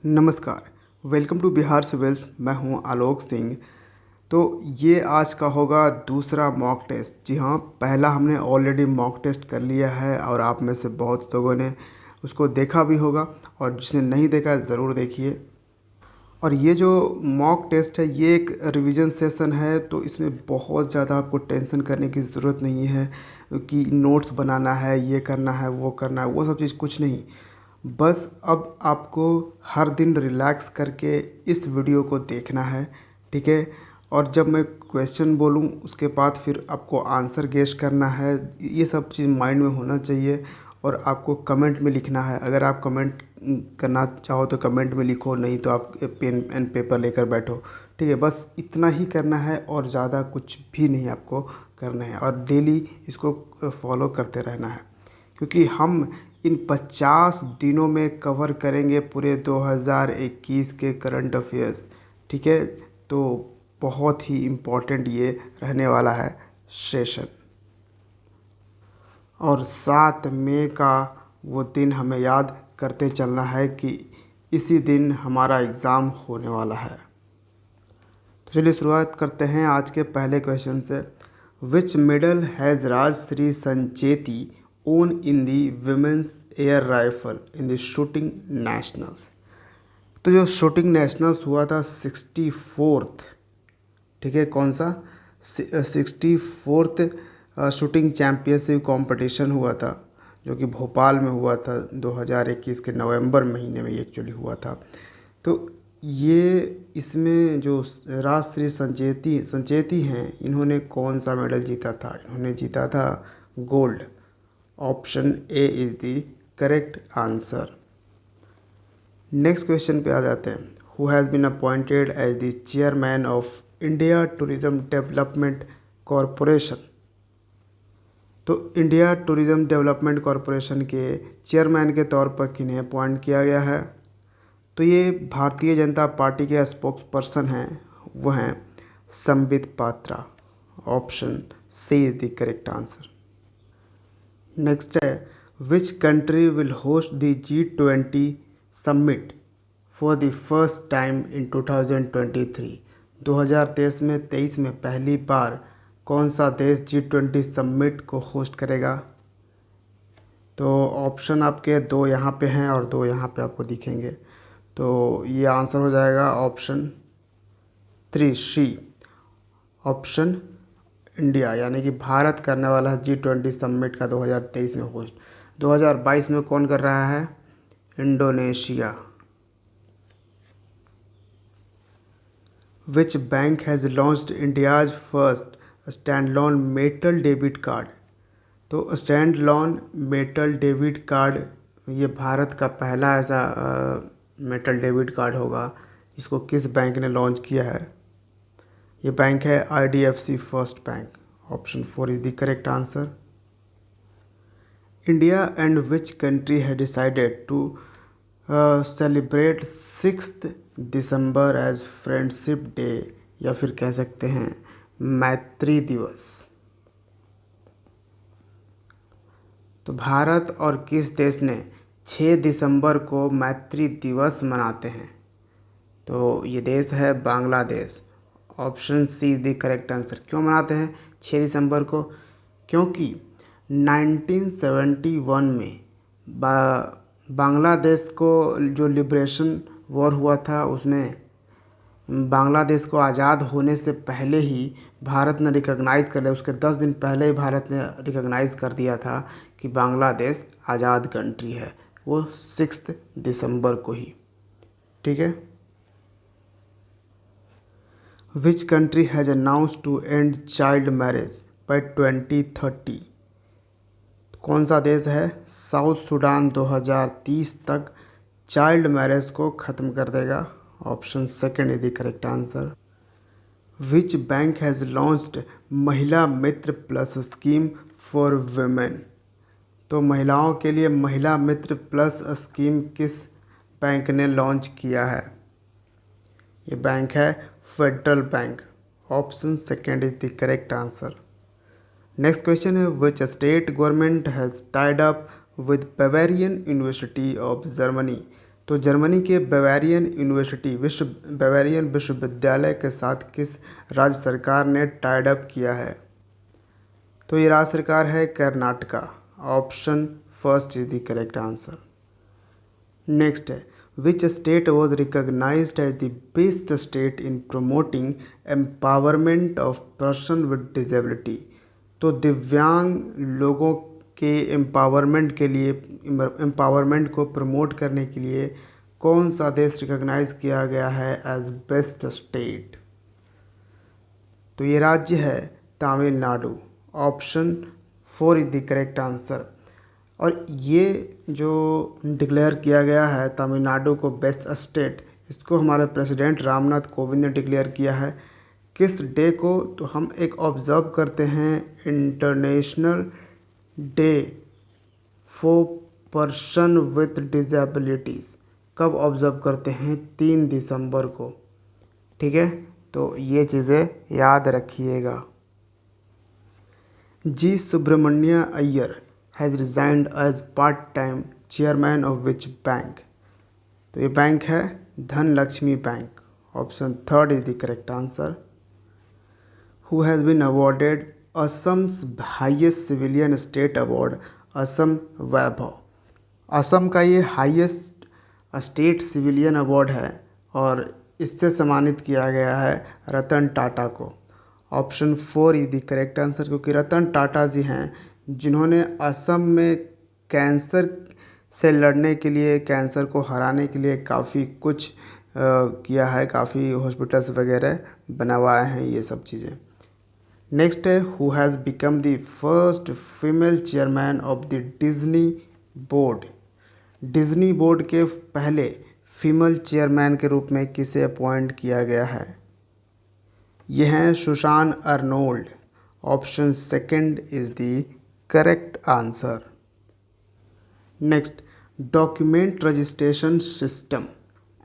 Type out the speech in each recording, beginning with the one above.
नमस्कार। Welcome to Bihar civils. मैं हूं आलोक सिंह। तो ये आज का होगा दूसरा मॉक टेस्ट। जी हाँ, पहला हमने ऑलरेडी मॉक टेस्ट कर लिया है और आप में से बहुत लोगों ने उसको देखा भी होगा, और जिसने नहीं देखा ज़रूर देखिए। और ये जो मॉक टेस्ट है ये एक रिवीजन सेशन है, तो इसमें बहुत ज़्यादा आपको टेंशन करने की ज़रूरत नहीं है कि नोट्स बनाना है, ये करना है, वो सब चीज़ कुछ नहीं। बस अब आपको हर दिन रिलैक्स करके इस वीडियो को देखना है, ठीक है। और जब मैं क्वेश्चन बोलूँ उसके बाद फिर आपको आंसर गेस करना है। ये सब चीज़ माइंड में होना चाहिए। और आपको कमेंट में लिखना है। अगर आप कमेंट करना चाहो तो कमेंट में लिखो, नहीं तो आप पेन एंड पेपर लेकर बैठो, ठीक है। बस इतना ही करना है और ज़्यादा कुछ भी नहीं आपको करना है। और डेली इसको फॉलो करते रहना है, क्योंकि हम इन 50 दिनों में कवर करेंगे पूरे 2021 के करंट अफेयर्स, ठीक है। तो बहुत ही इम्पोर्टेंट ये रहने वाला है सेशन। और 7 मई का वो दिन हमें याद करते चलना है कि इसी दिन हमारा एग्ज़ाम होने वाला है। तो चलिए शुरुआत करते हैं आज के पहले क्वेश्चन से। Which medal has Rajshree Sancheti won in the women's air rifle in the shooting nationals. तो जो शूटिंग नेशनल्स हुआ था 64th, ठीक है, कौन सा 64th शूटिंग चैम्पियनशिप कंपटीशन हुआ था, जो कि भोपाल में हुआ था 2021 के नवंबर महीने में एक्चुअली हुआ था। तो ये इसमें जो राजश्री संचेती संचेती हैं, इन्होंने कौन सा मेडल जीता था? इन्होंने जीता था gold. Option A is the correct answer. Next question पे आ जाते हैं। Who has been appointed as the chairman of India tourism development corporation. तो इंडिया टूरिज्म डेवलपमेंट कॉरपोरेशन के चेयरमैन के तौर पर किन्हें अपॉइंट किया गया है? तो ये भारतीय जनता पार्टी के स्पोक्स पर्सन हैं, वो हैं Sambit Patra. Option C is the correct answer. Next है, which country will host the G20 summit for the first time in 2023। 2023 में पहली बार कौन सा देश G20 समिट को होस्ट करेगा? तो ऑप्शन आपके दो यहाँ पे हैं और दो यहाँ पे आपको दिखेंगे। तो ये आंसर हो जाएगा ऑप्शन 3 सी। ऑप्शन इंडिया, यानी कि भारत करने वाला है G20 समिट का 2023 में होस्ट। 2022 में कौन कर रहा है? Indonesia. Which bank has launched India's first standalone metal debit card. तो standalone metal debit card ये भारत का पहला ऐसा मेटल डेबिट कार्ड होगा। इसको किस बैंक ने लॉन्च किया है? ये बैंक है IDFC first bank. Option 4 is the correct answer. India and which country है decided to celebrate 6 December as friendship day, या फिर कह सकते हैं मैत्री दिवस। तो भारत और किस देश ने 6 दिसंबर को मैत्री दिवस मनाते हैं? तो ये देश है Bangladesh. Option C is the correct answer. क्यों मनाते हैं 6 दिसंबर को? क्योंकि 1971 में बांग्लादेश को जो लिबरेशन वॉर हुआ था, उसमें बांग्लादेश को आज़ाद होने से पहले ही भारत ने रिकॉग्नाइज़ कर लिया। उसके 10 दिन पहले ही भारत ने रिकॉग्नाइज़ कर दिया था कि बांग्लादेश आज़ाद कंट्री है, वो 6 दिसंबर को ही, ठीक है। Which country has announced to end child marriage by 2030। कौन सा देश है? साउथ सूडान 2030 तक चाइल्ड मैरिज को ख़त्म कर देगा। Option second is the correct answer. Which bank has launched Mahila Mitra plus scheme for women. तो महिलाओं के लिए महिला मित्र प्लस स्कीम किस बैंक ने लॉन्च किया है? ये बैंक है federal bank. Option second is the correct answer. Next question है, which state government has tied up with Bavarian university of Germany तो जर्मनी के बावेरियन विश्वविद्यालय के साथ किस राज्य सरकार ने टाइड अप किया है? तो ये राज्य सरकार है Karnataka. Option first is the correct answer. Next है, which state was recognized as the best state in promoting empowerment of person with disability? तो दिव्यांग लोगों के एम्पावरमेंट को प्रमोट करने के लिए कौन सा देश रिकॉग्नाइज किया गया है एज बेस्ट स्टेट? तो ये राज्य है Tamil Nadu. Option 4 is the correct answer. और ये जो डिक्लेयर किया गया है तमिलनाडु को बेस्ट स्टेट, इसको हमारे प्रेसिडेंट रामनाथ कोविंद ने डिक्लेयर किया है। किस डे को? तो हम एक ऑब्ज़र्व करते हैं international day for person with disabilities. कब ऑब्ज़र्व करते हैं? 3 दिसंबर को। ठीक है, तो ये चीज़ें याद रखिएगा। G Subramania Iyer has resigned as part time chairman of which bank? तो ये बैंक है Dhanlaxmi bank. Option 3 is the correct answer. Who has been awarded Assam's highest civilian state award Assam Vaibhav? Assam का ये हाईएस्ट स्टेट सिविलियन अवार्ड है और इससे सम्मानित किया गया है रतन टाटा को। Option 4 is the correct answer, क्योंकि रतन टाटा जी हैं जिन्होंने असम में कैंसर से लड़ने के लिए, कैंसर को हराने के लिए काफ़ी कुछ किया है, काफ़ी हॉस्पिटल्स वगैरह बनवाए हैं, ये सब चीज़ें। नेक्स्ट है, who has become the first female chairman of the Disney board? Disney board के पहले फीमेल चेयरमैन के रूप में किसे अपॉइंट किया गया है? ये हैं Susan Arnold. Option 2 is the correct answer. Next, document registration system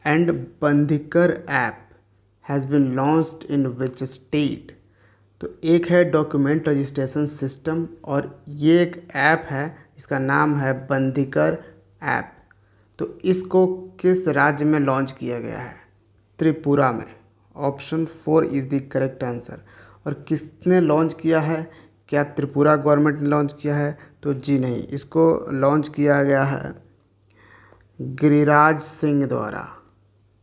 and Bandhikar app has been launched in which state? तो एक है डॉक्यूमेंट रजिस्ट्रेशन सिस्टम और ये एक ऐप है, इसका नाम है बंधीकर ऐप। तो इसको किस राज्य में लॉन्च किया गया है? त्रिपुरा में। Option 4 is the correct answer. और किसने लॉन्च किया है? क्या त्रिपुरा गवर्नमेंट ने लॉन्च किया है? तो जी नहीं, इसको लॉन्च किया गया है गिरिराज सिंह द्वारा।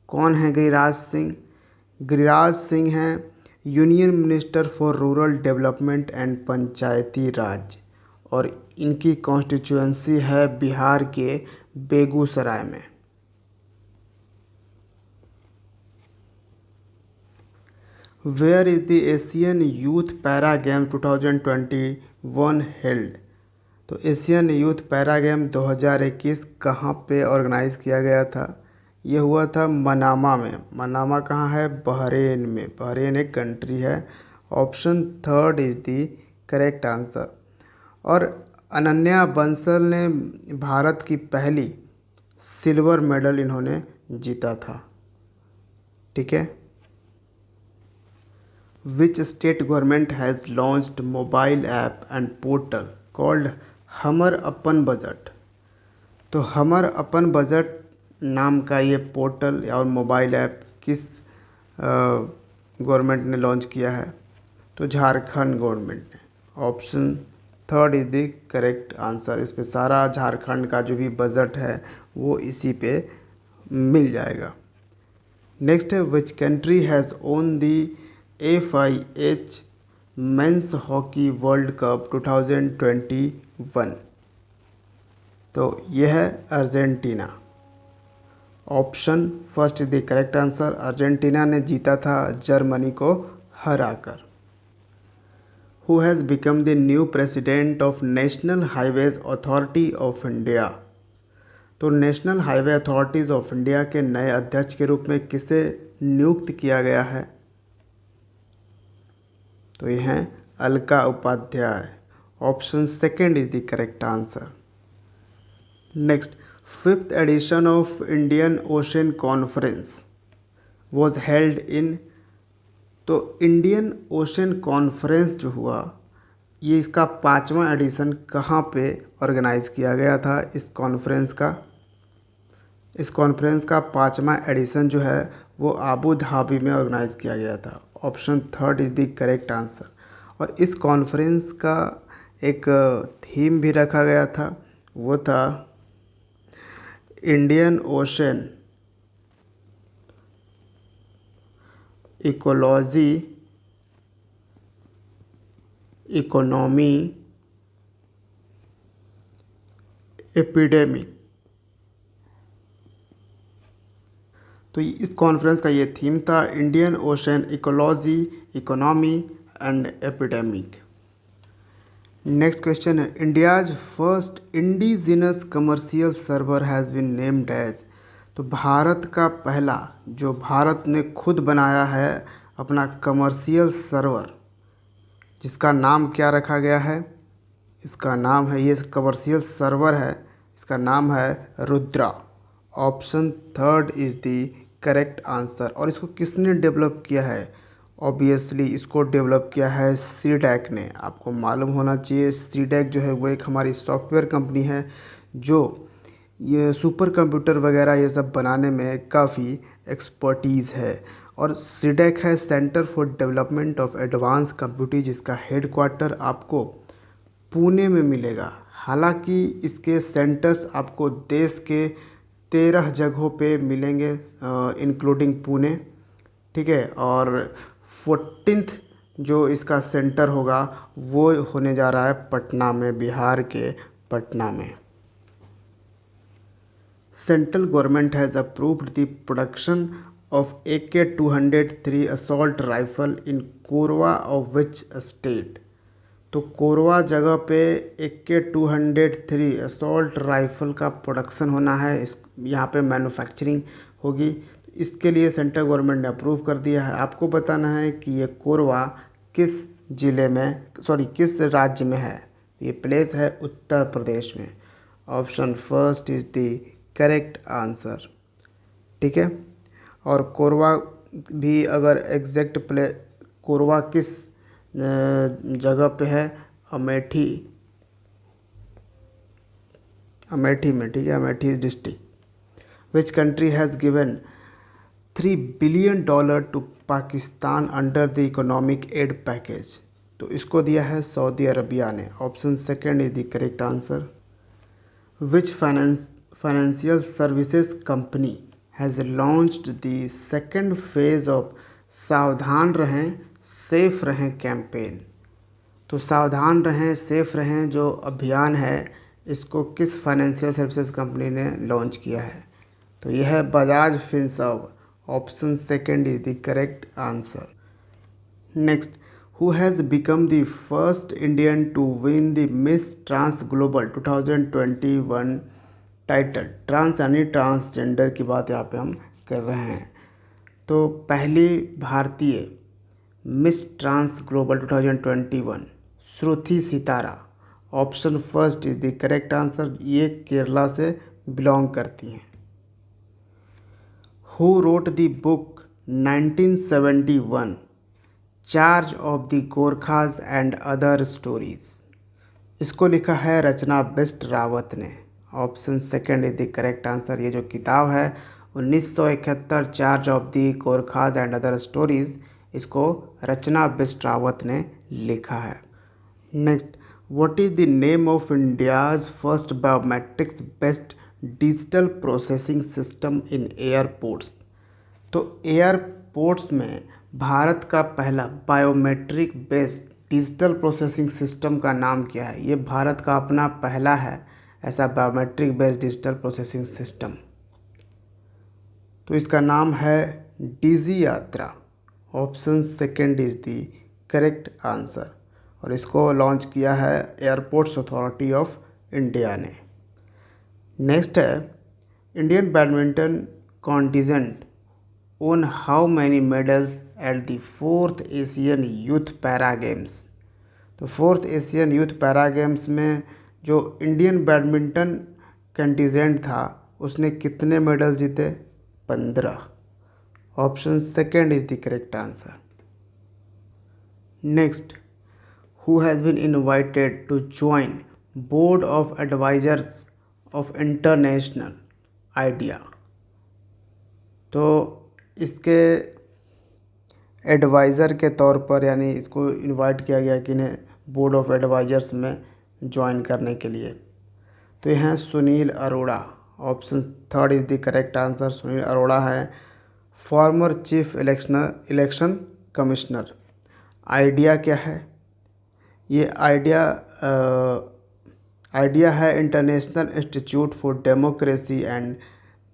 कौन है गिरिराज सिंह? गिरिराज सिंह हैं union minister for rural development and panchayati raj, और इनकी कॉन्स्टिट्यूएंसी है बिहार के बेगूसराय में। Where is the Asian youth para game 2021 held? तो एशियन यूथ पैरा गेम 2021 कहाँ पे ऑर्गेनाइज़ किया गया था? ये हुआ था मनामा में। मनामा कहाँ है? बहरेन में। बहरेन एक कंट्री है। Option 3 is the correct answer. और अनन्या बंसल ने भारत की पहली सिल्वर मेडल इन्होंने जीता था। ठीक है। Which state government has launched mobile app and portal called हमर अपन बजट? तो हमर अपन बजट नाम का ये पोर्टल और मोबाइल ऐप किस गवर्नमेंट ने लॉन्च किया है? तो झारखंड गवर्नमेंट ने। Option 3 is the correct answer. इस पे सारा झारखंड का जो भी बजट है वो इसी पे मिल जाएगा। नेक्स्ट है, which country has won the FIH men's hockey world cup 2021? तो यह है Argentina. Option first is the correct answer. Argentina ने जीता था जर्मनी को हराकर। Who has become the new president of national highways authority of India? तो national highway authorities of India के नए अध्यक्ष के रूप में किसे नियुक्त किया गया है? तो ये हैं Alka Upadhyay. Option 2 is the correct answer. Next, 5th edition of Indian ocean conference was held in? तो इंडियन ओशन कॉन्फ्रेंस जो हुआ, ये इसका 5वां एडिशन कहाँ पे ऑर्गेनाइज़ किया गया था इस कॉन्फ्रेंस का? इस कॉन्फ्रेंस का 5वां एडिशन जो है वो आबू धाबी में ऑर्गेनाइज किया गया था। Option third is the correct answer. और इस कॉन्फ्रेंस का एक थीम भी रखा गया था, वो था Indian ocean ecology economy epidemic. तो इस कॉन्फ्रेंस का ये थीम था Indian ocean ecology economy and epidemic. Next question है, India's first indigenous commercial server has been named as. तो भारत का पहला, जो भारत ने खुद बनाया है अपना कमर्शियल सर्वर, जिसका नाम क्या रखा गया है? इसका नाम है, ये कमर्शियल सर्वर है, इसका नाम है Rudra. Option third is the correct answer. और इसको किसने डेवलप किया है? ऑब्वियसली इसको डेवलप किया है सीडैक ने। आपको मालूम होना चाहिए सीडैक जो है वो एक हमारी सॉफ्टवेयर कंपनी है जो ये सुपर कंप्यूटर वगैरह ये सब बनाने में काफ़ी एक्सपर्टीज़ है। और सीडैक है centre for development of advance computing, जिसका हेडक्वार्टर आपको पुणे में मिलेगा। हालांकि इसके सेंटर्स आपको देश के 13 जगहों पे मिलेंगे इंक्लूडिंग पुणे, ठीक है। और 14th जो इसका सेंटर होगा वो होने जा रहा है पटना में, बिहार के पटना में। Central government has approved the production of AK-203 assault rifle in Korwa of which state. तो कोरवा जगह पे AK-203 असॉल्ट राइफल का प्रोडक्शन होना है, इस यहाँ पे मैन्युफैक्चरिंग होगी। इसके लिए सेंट्रल गवर्नमेंट ने अप्रूव कर दिया है। आपको बताना है कि ये कोरवा किस ज़िले में, किस राज्य में है। ये प्लेस है उत्तर प्रदेश में। Option first is the correct answer, ठीक है। और कोरवा भी अगर एग्जैक्ट कोरवा किस जगह पे है? अमेठी में, ठीक है, Amethi district. Which country has given $3 billion to Pakistan under the economic aid package. तो इसको दिया है सऊदी अरबिया ने। Option second is the correct answer. Which financial services company has launched the second phase of सावधान रहें सेफ रहें campaign. तो सावधान रहें सेफ रहें जो अभियान है, इसको किस फाइनेंशियल सर्विसेज कंपनी ने लॉन्च किया है? तो यह है Bajaj Finserv. Option second is the correct answer. Next, who has become the first Indian to win the miss trans global 2021 title? Trans यानी ट्रांसजेंडर की बात यहाँ पे हम कर रहे हैं। तो पहली भारतीय miss trans global 2021 Shruti Sitara. Option first is the correct answer. ये केरला से बिलोंग करती हैं। Who wrote the book 1971 charge of the Gorkhas and other stories? इसको लिखा है रचना बिष्ट रावत ने। Option second is the correct answer. ये जो किताब है 1971 charge of the Gorkhas and other stories, इसको रचना बिष्ट रावत ने लिखा है। Next, what is the name of India's first biometrics based digital processing system in airports? तो एयरपोर्ट्स में भारत का पहला biometric based digital processing system का नाम क्या है? ये भारत का अपना पहला है ऐसा biometric based digital processing system. तो इसका नाम है डिजी यात्रा। Option second is the correct answer. और इसको लॉन्च किया है एयरपोर्ट्स अथॉरिटी ऑफ इंडिया ने। नेक्स्ट है, Indian badminton contingent own how many medals at the 4th Asian youth para games? तो 4th Asian youth para games में जो Indian badminton contingent था उसने कितने मेडल जीते? 15। Option second is the correct answer. Next, who has been invited to join board of advisers of international idea? तो इसके adviser के तौर पर यानी इसको इनवाइट किया गया कि इन्हें बोर्ड ऑफ एडवाइज़र्स में ज्वाइन करने के लिए। तो ये हैं Sunil Arora. Option third is the correct answer. Sunil Arora है former chief election commissioner. IDEA क्या है? ये आइडिया है international institute for democracy and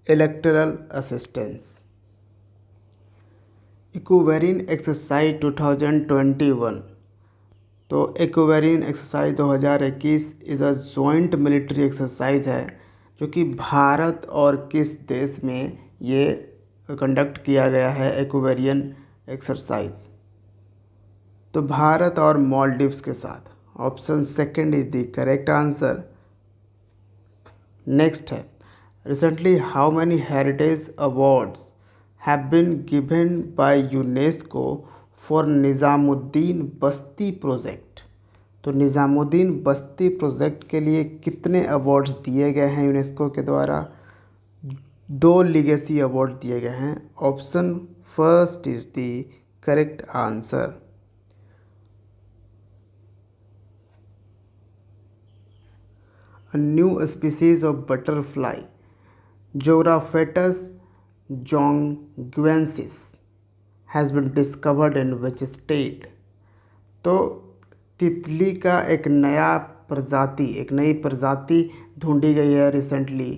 electoral assistance. Ekuverin exercise 2021। तो Ekuverin exercise 2021 is a joint military exercise है जो कि भारत और किस देश में ये कंडक्ट किया गया है इक्वेरियन एक्सरसाइज? तो भारत और मालदीव्स के साथ। Option second is the correct answer. Next है recently how many heritage awards have been given by UNESCO for Nizamuddin Basti project. तो निज़ामुद्दीन बस्ती प्रोजेक्ट के लिए कितने अवार्ड्स दिए गए हैं यूनेस्को के द्वारा? 2 लीगेसी अवार्ड दिए गए हैं। Option first is the correct answer. A new species of butterfly, Georaphetus jonguensis, has been discovered in which state? तो तितली का एक नई प्रजाति ढूंढी गई है रिसेंटली।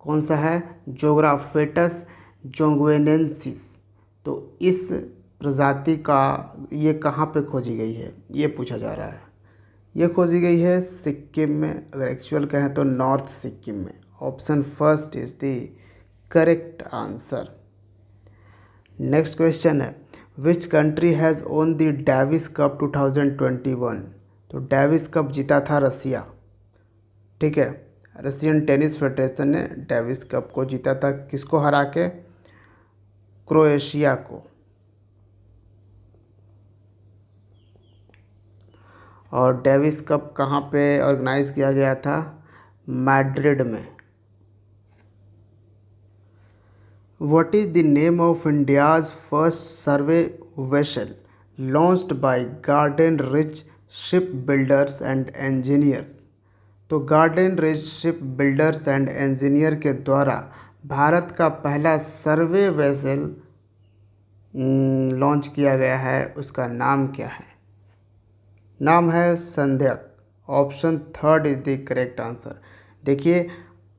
कौन सा है? जोग्राफेटस जोंगुएनेंसिस। तो इस प्रजाति का ये कहाँ पे खोजी गई है ये पूछा जा रहा है। ये खोजी गई है सिक्किम में, अगर एक्चुअल कहें तो नॉर्थ सिक्किम में। Option first is the correct answer. Next question है which country has won the Davis cup 2021। तो डेविस कप जीता था रसिया। ठीक है, रशियन टेनिस फेडरेशन ने डेविस कप को जीता था। किसको हरा के? क्रोएशिया को। और डेविस कप कहाँ पे ऑर्गेनाइज किया गया था? मैड्रिड में। What is the name of India's first survey vessel launched by garden reach ship builders and engineers? तो garden reach ship builders and engineer के द्वारा भारत का पहला सर्वे वेसल लॉन्च किया गया है, उसका नाम क्या है? नाम है Sandhayak. Option third is the correct answer. देखिए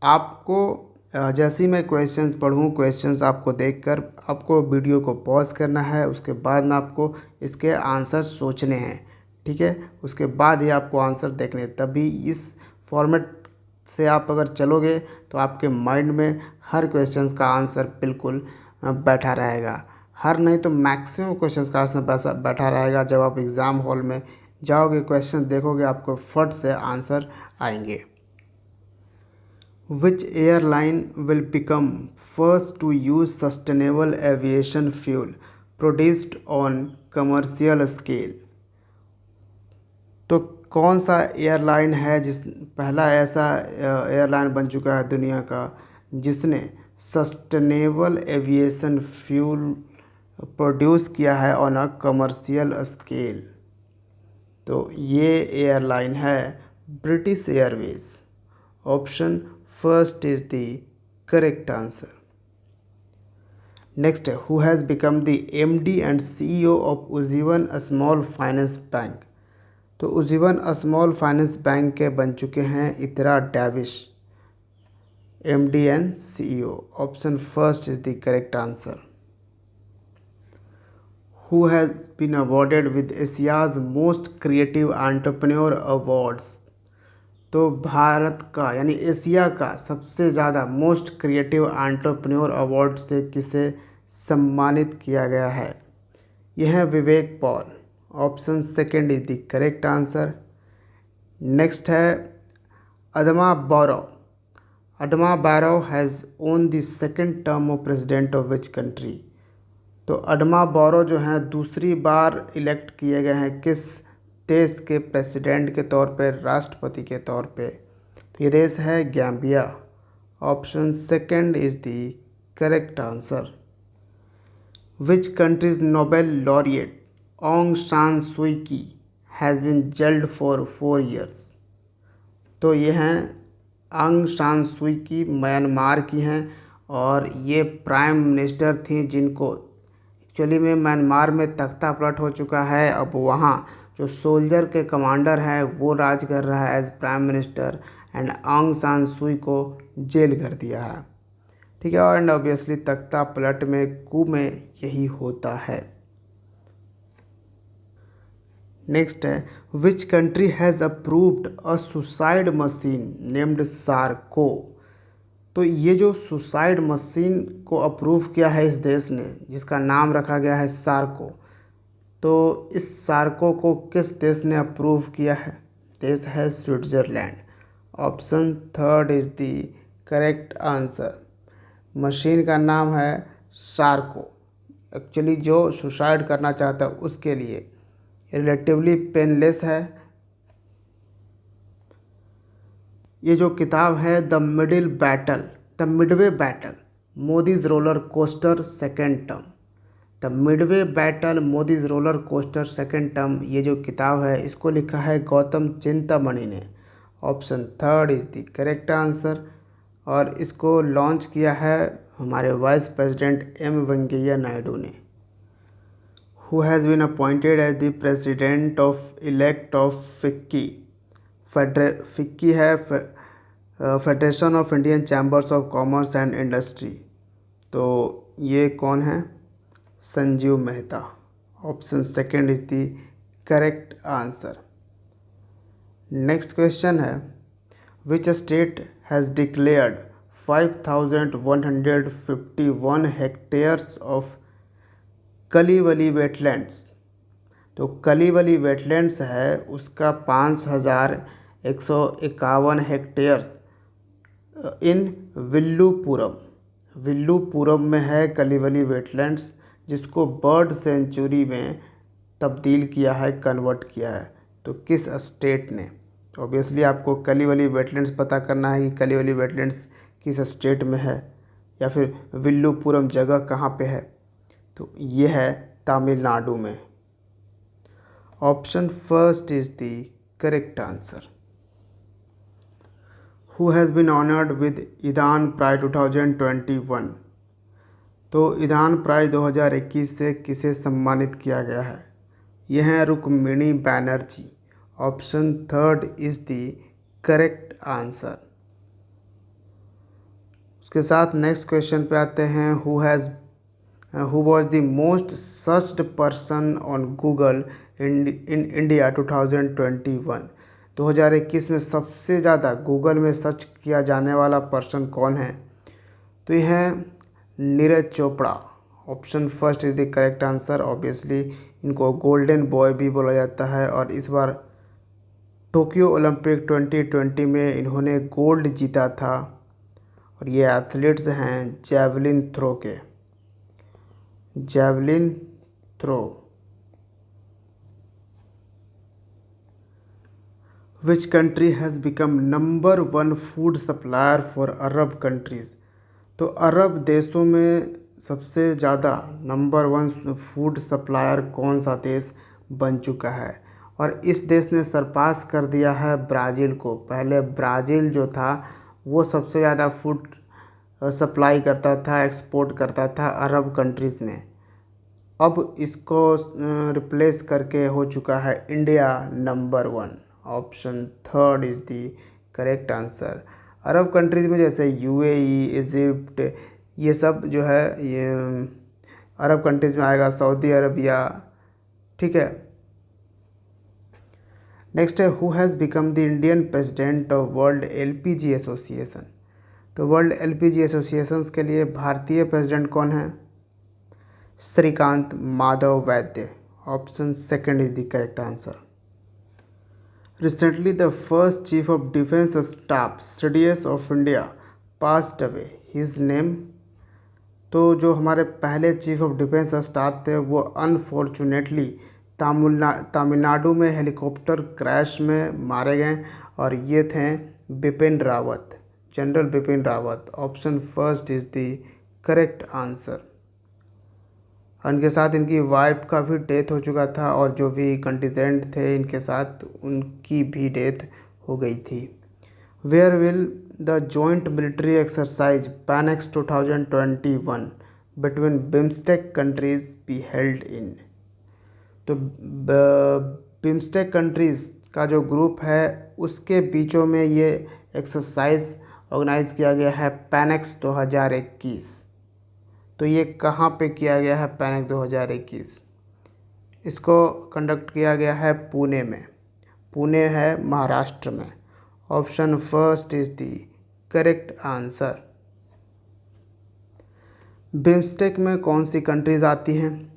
आपको जैसे ही मैं क्वेश्चंस पढ़ूँ, क्वेश्चंस आपको देखकर आपको वीडियो को पॉज करना है, उसके बाद में आपको इसके आंसर सोचने हैं। ठीक है, उसके बाद ही आपको आंसर देखने, तभी इस फॉर्मेट से आप अगर चलोगे तो आपके माइंड में हर क्वेश्चंस का आंसर बिल्कुल बैठा रहेगा। हर नहीं तो मैक्सिमम क्वेश्चंस का आंसर बैठा रहेगा। जब आप एग्ज़ाम हॉल में जाओगे, क्वेश्चन देखोगे, आपको फट से आंसर आएंगे। Which airline will become first to use sustainable aviation fuel produced on commercial scale? तो कौन सा एयरलाइन है पहला ऐसा एयरलाइन बन चुका है दुनिया का जिसने सस्टेनेबल एविएशन फ्यूल प्रोड्यूस किया है ऑन अ कमर्शियल स्केल? तो ये एयरलाइन है British Airways. Option first is the correct answer. Next है who has become the MD and CEO of Ujjivan small finance bank? तो उज्जीवन स्मॉल फाइनेंस बैंक के बन चुके हैं इतरा Davis, MD and CEO. Option first is the correct answer. Who has been awarded with Asia's most creative entrepreneur awards? तो भारत का यानी Asia का सबसे ज़्यादा मोस्ट क्रिएटिव एंटरप्रेन्योर अवार्ड से किसे सम्मानित किया गया है? यह है Vivek Paul. Option second is the correct answer. Next है Adama Barrow. Adama Barrow has won the second term of president of which country? तो अडमा बारो जो हैं दूसरी बार इलेक्ट किए गए हैं किस देश के प्रेसिडेंट के तौर पर, राष्ट्रपति के तौर पे? तो ये देश है Gambia. Option second is the correct answer. Which country's Nobel laureate Aung San Suu Kyi has been jailed for 4 years। तो ये हैं आंग सान सुई की, म्यांमार की हैं और ये प्राइम मिनिस्टर थी जिनको एक्चुअली में म्यांमार में तख्ता पलट हो चुका है। अब वहाँ जो सोल्जर के कमांडर हैं वो राज कर रहा है एज प्राइम मिनिस्टर, एंड आंग सान सुई को जेल कर दिया है। ठीक है, एंड ऑब्वियसली तख्ता पलट में कू में यही होता है। नेक्स्ट है which country has approved a suicide machine named Sarco. तो ये जो सुसाइड मशीन को अप्रूव किया है इस देश ने, जिसका नाम रखा गया है सार्को, तो इस सार्को को किस देश ने अप्रूव किया है? देश है Switzerland. Option third is the correct answer. Machine का नाम है सार्को। एक्चुअली जो सुसाइड करना चाहता है उसके लिए रिलेटिवली पेनलेस है। ये जो किताब है the Midway battle Modi's roller coaster second term, the Midway battle Modi's roller coaster second term, ये जो किताब है इसको लिखा है गौतम चिंतामणि ने। Option third is the correct answer. और इसको लॉन्च किया है हमारे vice president M Venkaiah Naidu ने। Who has been appointed as the president of elect of FICCI? FICCI है federation of Indian chambers of commerce and industry. तो ये कौन है? Sanjeev Mehta. Option second is the correct answer. Next question है which state has declared 5151 hectares of Kaliveli wetlands. तो Kaliveli wetlands है उसका 5151 hectares इन विल्लुपुरम में है कलीवली वेटलैंड्स, जिसको बर्ड सेंचुरी में तब्दील किया है, कन्वर्ट किया है। तो किस स्टेट ने? ऑब्वियसली आपको कलीवली वेटलैंड्स पता करना है कि कलीवली वेटलैंड्स किस स्टेट में है या फिर विल्लुपुरम जगह कहाँ पे है। तो ये है तमिलनाडु में। Option first is the correct answer. Who has been honoured with Yidan prize 2021। तो ईदान प्राइज 2021 से किसे सम्मानित किया गया है? यह है Rukmini Banerjee. Option third is the correct answer. उसके साथ नेक्स्ट क्वेश्चन पे आते हैं who was the most searched person on Google in India 2021। 2021 में सबसे ज़्यादा गूगल में सर्च किया जाने वाला पर्सन कौन है? तो यह है Neeraj Chopra. Option first is the correct answer. Obviously इनको गोल्डन बॉय भी बोला जाता है और इस बार टोक्यो ओलंपिक 2020 में इन्होंने गोल्ड जीता था और ये एथलीट्स हैं javelin throw. Which country has become number 1 food supplier for Arab countries. तो अरब देशों में सबसे ज़्यादा नंबर 1 फूड सप्लायर कौन सा देश बन चुका है? और इस देश ने सरपास कर दिया है ब्राज़ील को। पहले ब्राज़ील जो था वो सबसे ज़्यादा फूड सप्लाई करता था, एक्सपोर्ट करता था अरब कंट्रीज़ में। अब इसको रिप्लेस करके हो चुका है India number 1। Option third is the correct answer. Arab countries में जैसे यूएई, इजिप्ट, ये सब जो है ये अरब कंट्रीज़ में आएगा, सऊदी अरबिया। ठीक है। नेक्स्ट है who has become the Indian president of world LPG association. तो वर्ल्ड एलपीजी एसोसिएशंस के लिए भारतीय प्रेसिडेंट कौन है? श्रीकांत माधव वैद्य। Option second is the correct answer. Recently the first chief of defence staff CDS of India passed away, his name. तो जो हमारे पहले चीफ ऑफ डिफेंस स्टाफ थे वो अनफॉर्चुनेटली तमिलनाडु में हेलीकॉप्टर क्रैश में मारे गए और ये थे Bipin Rawat, general Bipin Rawat. Option first is the correct answer. इनके साथ इनकी वाइफ का भी डेथ हो चुका था और जो भी कंटिजेंट थे इनके साथ उनकी भी डेथ हो गई थी। Where will the joint military exercise PANEX 2021 between BIMSTEC countries be held in. तो बिम्स्टेक कंट्रीज़ का जो ग्रुप है उसके बीचों में ये एक्सरसाइज ऑर्गेनाइज़ किया गया है पैनेक्स 2021। तो ये कहाँ पे किया गया है पैनेक्स 2021? इसको कंडक्ट किया गया है पुणे में। पुणे है महाराष्ट्र में। Option first is the correct answer. BIMSTEC में कौन सी कंट्रीज़ आती हैं?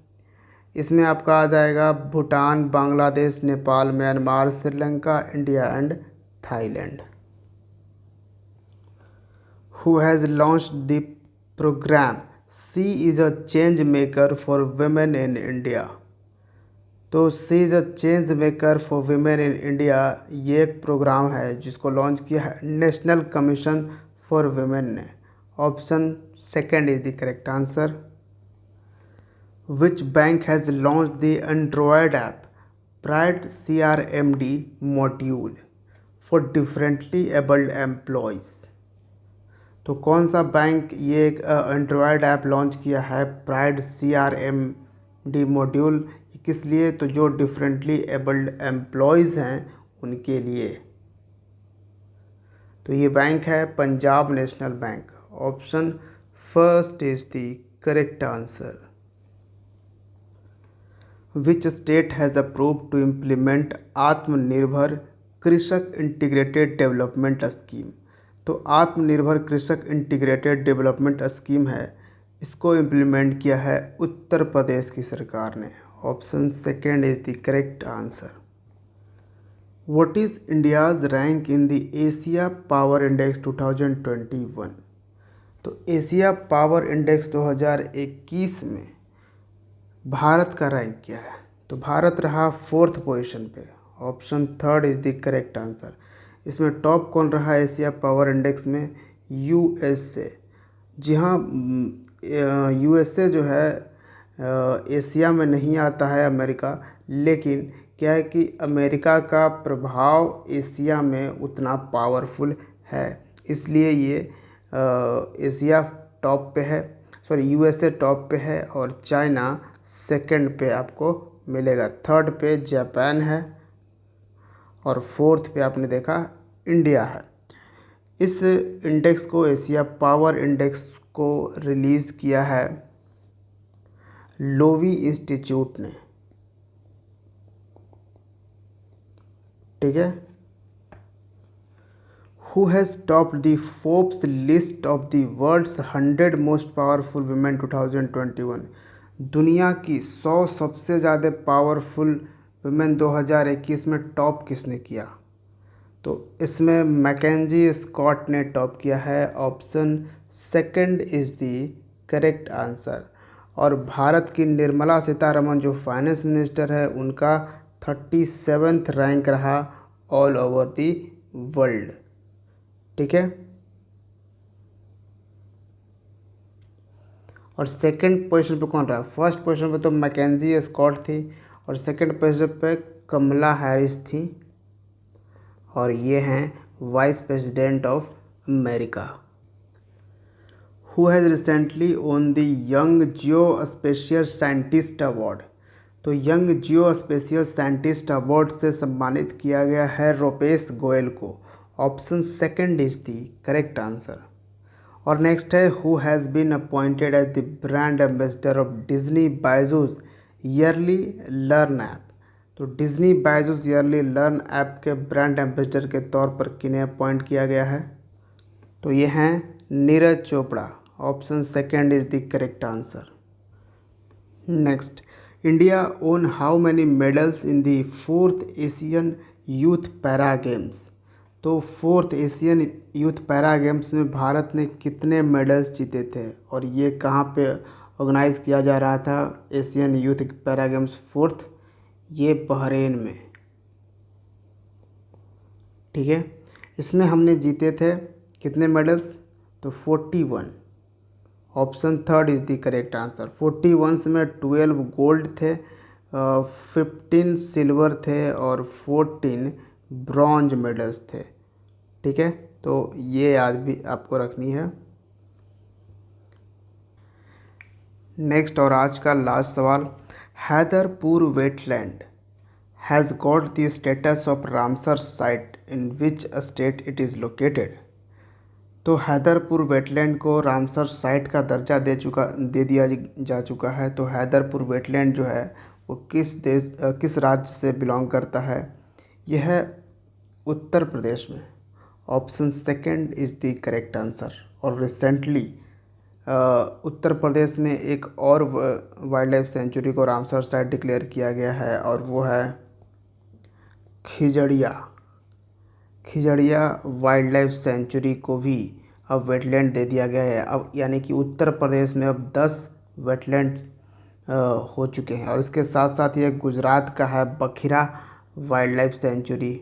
इसमें आपका आ जाएगा Bhutan, Bangladesh, Nepal, Myanmar, Sri Lanka, India and Thailand. Who has launched the program She is a change maker for women in India? तो she is a change maker for women in India ये एक प्रोग्राम है जिसको लॉन्च किया है नेशनल कमीशन फॉर वीमेन ने। Option second is the correct answer. Which bank has launched the android app Pride CRMD module for differently abled employees? तो कौन सा बैंक ये एक एंड्रॉयड ऐप लॉन्च किया है प्राइड CRMD मॉड्यूल? किस लिए? तो जो डिफरेंटली एबल्ड एम्प्लॉयज़ हैं उनके लिए। तो ये बैंक है Punjab national bank. Option first is the correct answer. Which state has approved to implement Atmanirbhar Krishak integrated development scheme? तो आत्मनिर्भर कृषक इंटीग्रेटेड डेवलपमेंट स्कीम है, इसको इम्प्लीमेंट किया है उत्तर प्रदेश की सरकार ने। Option second is the correct answer. What is India's rank in the Asia power index 2021? तो एशिया पावर इंडेक्स 2021 में भारत का रैंक क्या है? तो भारत रहा 4th पोजीशन पे। Option third is the correct answer. इसमें टॉप कौन रहा एशिया पावर इंडेक्स में? USA। जी हाँ, USA जो है एशिया में नहीं आता है, अमेरिका। लेकिन क्या है कि अमेरिका का प्रभाव एशिया में उतना पावरफुल है, इसलिए ये एशिया टॉप पे है, सॉरी USA टॉप पे है और चाइना सेकंड पे आपको मिलेगा। थर्ड पे जापान है और फोर्थ पे आपने देखा इंडिया है। इस इंडेक्स को, एशिया पावर इंडेक्स को रिलीज़ किया है लोवी इंस्टीट्यूट ने। ठीक है। Who has topped the Forbes list of the world's 100 most powerful women 2021? दुनिया की 100 सबसे ज़्यादा पावरफुल वुमेन 2021 में टॉप किसने किया? तो इसमें मैकेंजी स्कॉट ने टॉप किया है। Option second is the correct answer. और भारत की निर्मला सीतारमण जो फाइनेंस मिनिस्टर है उनका 37th रैंक रहा ऑल ओवर दी वर्ल्ड। ठीक है। और सेकंड पोजीशन पे कौन रहा? फर्स्ट पोजीशन पे तो मैकेंजी स्कॉट थी और सेकंड पोजीशन पे कमला हैरिस थी और ये हैं vice president of America. Who has recently won the young geo spatial scientist award? तो young geo spatial scientist award से सम्मानित किया गया है रूपेश गोयल को। Option second is the correct answer. और नेक्स्ट है who has been appointed as the brand ambassador of Disney BYJU'S early learn app? तो Disney BYJU'S early learn app के ब्रांड एम्बेसडर के तौर पर किन्हें अपॉइंट किया गया है? तो ये हैं Neeraj Chopra. Option second is the correct answer. Next, India own how many medals in the 4th Asian youth para games? तो 4th Asian youth para games में भारत ने कितने मेडल्स जीते थे और ये कहाँ पे ऑर्गेनाइज़ किया जा रहा था Asian youth para games 4th? ये बहरेन में। ठीक है। इसमें हमने जीते थे कितने मेडल्स? तो 41। Option third is the correct answer. 41 में 12 गोल्ड थे, 15 सिल्वर थे और 14 ब्रॉन्ज मेडल्स थे। ठीक है, तो ये याद भी आपको रखनी है। नेक्स्ट और आज का लास्ट सवाल, Haiderpur wetland has got the status of Ramsar site in which state it is located. तो हैदरपुर वेटलैंड को रामसर साइट का दर्जा दे दिया जा चुका है। तो हैदरपुर वेटलैंड जो है वो किस राज्य से बिलोंग करता है? यह है उत्तर प्रदेश में। Option second is the correct answer. और रिसेंटली उत्तर प्रदेश में एक और वाइल्ड लाइफ सेंचुरी को रामसर साइट डिक्लेयर किया गया है और वो है खिजड़िया वाइल्ड लाइफ सेंचुरी को भी अब वेटलैंड दे दिया गया है। अब यानी कि उत्तर प्रदेश में अब 10 वेटलैंड हो चुके हैं। और इसके साथ साथ ये गुजरात का है बखिरा वाइल्ड लाइफ सेंचुरी।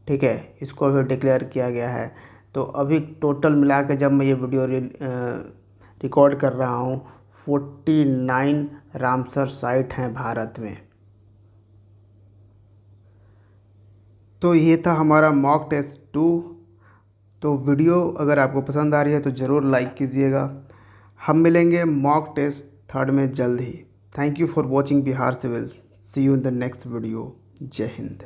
ठीक है, इसको भी डिक्लेयर किया गया है। तो अभी टोटल मिला के जब मैं ये वीडियो रिकॉर्ड कर रहा हूँ 49 रामसर साइट हैं भारत में। तो ये था हमारा मॉक टेस्ट 2। तो वीडियो अगर आपको पसंद आ रही है तो ज़रूर लाइक कीजिएगा। हम मिलेंगे मॉक टेस्ट थर्ड में जल्द ही। Thank you for watching Bihar civil. See you in the next video. Jai Hind.